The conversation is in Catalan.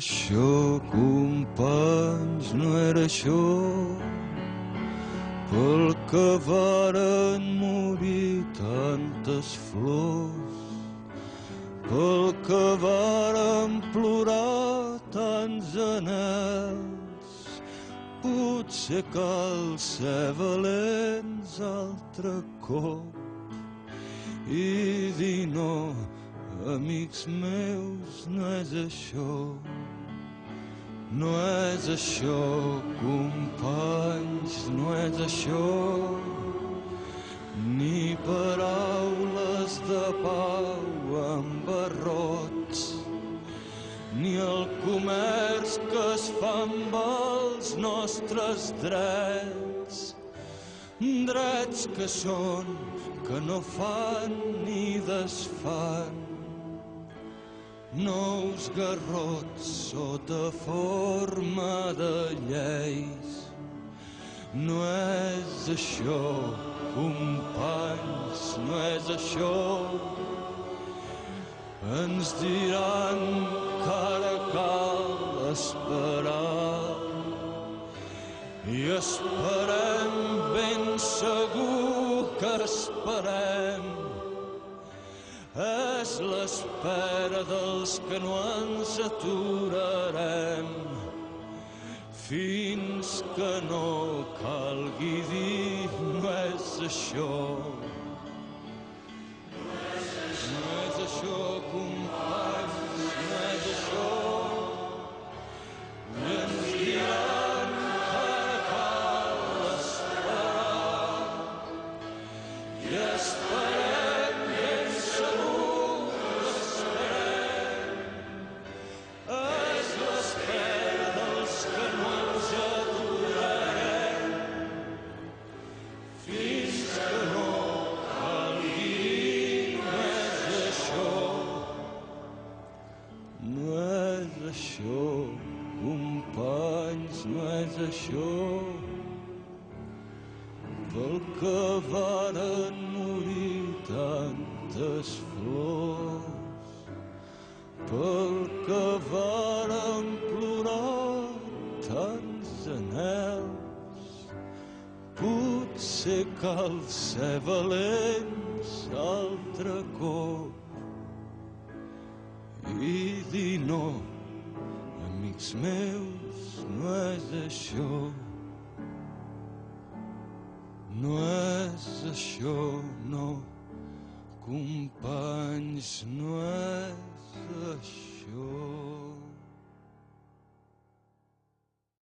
això, companys, no era això, pel que varen morir tantes flors, pel que varen plorar tants anhels. Potser cal ser valents altre cop i dir no, amics meus, no és això. No és això, companys, no és això, ni paraules de pau amb barrots, ni el comerç que es fa amb els nostres drets, drets que són, que no fan ni desfan. Nous garrots sota forma de lleis. No és això, companys, no és això. Ens diran que ara cal esperar i esperem, ben segur que esperem. És l'espera dels que no ens aturarem fins que no calgui dir no és això. No és això, companys, no és això. I ens diran que ara cal esperar i esperem, ben segur que esperem. És l'espera dels que no ens aturarem fins que no calgui dir no és això. No és això, companys, no és això. Pel que varen morir tantes flors, pel que varen plorar tants anhels. Potser cal ser valents altre cop i dir no, amics meus, no és això. No és això, no, companys, no